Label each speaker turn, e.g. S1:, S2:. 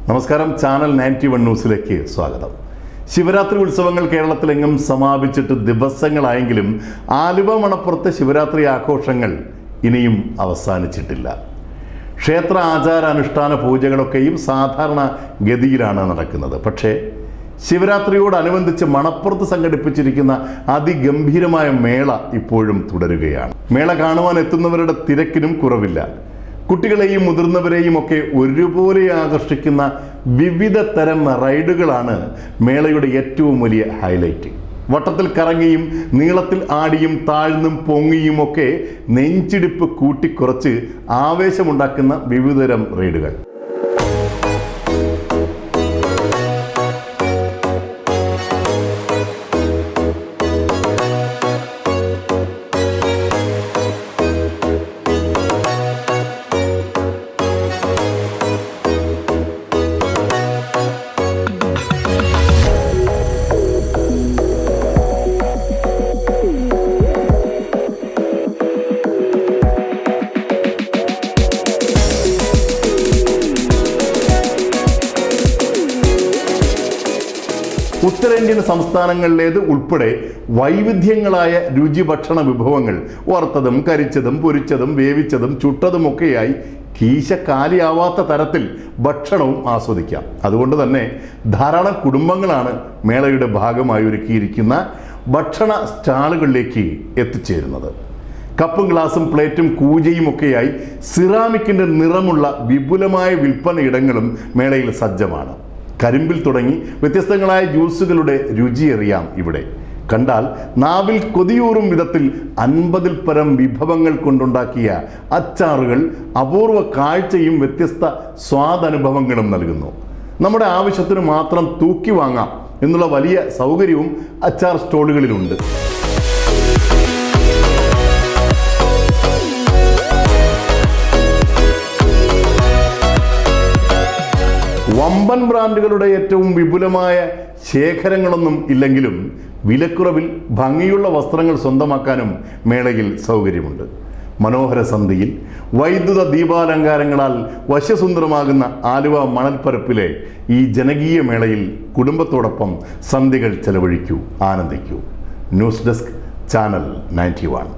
S1: നമസ്കാരം, ചാനൽ 91 ന്യൂസിലേക്ക് സ്വാഗതം. ശിവരാത്രി ഉത്സവങ്ങൾ കേരളത്തിലെങ്ങും സമാപിച്ചിട്ട് ദിവസങ്ങളായെങ്കിലും ആലുവ മണപ്പുറത്തെ ശിവരാത്രി ആഘോഷങ്ങൾ ഇനിയും അവസാനിച്ചിട്ടില്ല. ക്ഷേത്ര ആചാരാനുഷ്ഠാന പൂജകളൊക്കെയും സാധാരണ ഗതിയിലാണ് നടക്കുന്നത്. പക്ഷേ ശിവരാത്രിയോടനുബന്ധിച്ച് മണപ്പുറത്ത് സംഘടിപ്പിച്ചിരിക്കുന്ന അതിഗംഭീരമായ മേള ഇപ്പോഴും തുടരുകയാണ്. മേള കാണുവാൻ എത്തുന്നവരുടെ തിരക്കിനും കുറവില്ല. കുട്ടികളെയും മുതിർന്നവരെയും ഒക്കെ ഒരുപോലെ ആകർഷിക്കുന്ന വിവിധ തരം റൈഡുകളാണ് മേളയുടെ ഏറ്റവും വലിയ ഹൈലൈറ്റ്. വട്ടത്തിൽ കറങ്ങിയും നീളത്തിൽ ആടിയും താഴ്ന്നും പൊങ്ങിയും ഒക്കെ നെഞ്ചിടിപ്പ് കൂട്ടിക്കുറച്ച് ആവേശമുണ്ടാക്കുന്ന വിവിധതരം റൈഡുകൾ. ഉത്തരേന്ത്യൻ സംസ്ഥാനങ്ങളിലേത് ഉൾപ്പെടെ വൈവിധ്യങ്ങളായ രുചിഭക്ഷണ വിഭവങ്ങൾ വറുത്തതും കരിച്ചതും പൊരിച്ചതും വേവിച്ചതും ചുട്ടതുമൊക്കെയായി കീശ കാലിയാവാത്ത തരത്തിൽ ഭക്ഷണവും ആസ്വദിക്കാം. അതുകൊണ്ട് തന്നെ ധാരാളം കുടുംബങ്ങളാണ് മേളയുടെ ഭാഗമായി ഒരുക്കിയിരിക്കുന്ന ഭക്ഷണ സ്റ്റാളുകളിലേക്ക് എത്തിച്ചേരുന്നത്. കപ്പും ഗ്ലാസും പ്ലേറ്റും കൂജയും ഒക്കെയായി സിറാമിക്കിൻ്റെ നിറമുള്ള വിപുലമായ വിൽപ്പന ഇടങ്ങളും മേളയിൽ സജ്ജമാണ്. കരിമ്പിൽ തുടങ്ങി വ്യത്യസ്തങ്ങളായ ജ്യൂസുകളുടെ രുചിയറിയാം ഇവിടെ. കണ്ടാൽ നാവിൽ കൊതിയൂറും വിധത്തിൽ 50-ൽ പരം വിഭവങ്ങൾ കൊണ്ടുണ്ടാക്കിയ അച്ചാറുകൾ അപൂർവ കാഴ്ചയും വ്യത്യസ്ത സ്വാദനുഭവങ്ങളും നൽകുന്നു. നമ്മുടെ ആവശ്യത്തിന് മാത്രം തൂക്കി വാങ്ങാം എന്നുള്ള വലിയ സൗകര്യവും അച്ചാർ സ്റ്റോളുകളിലുണ്ട്. വമ്പൻ ബ്രാൻഡുകളുടെ ഏറ്റവും വിപുലമായ ശേഖരങ്ങളൊന്നും ഇല്ലെങ്കിലും വിലക്കുറവിൽ ഭംഗിയുള്ള വസ്ത്രങ്ങൾ സ്വന്തമാക്കാനും മേളയിൽ സൗകര്യമുണ്ട്. മനോഹര സന്ധ്യയിൽ വൈദ്യുത ദീപാലങ്കാരങ്ങളാൽ വശ്യസുന്ദരമാകുന്ന ആലുവ മണൽപ്പരപ്പിലെ ഈ ജനകീയ മേളയിൽ കുടുംബത്തോടൊപ്പം സന്ധ്യകൾ ചെലവഴിക്കൂ, ആനന്ദിക്കൂ. News desk, channel 91.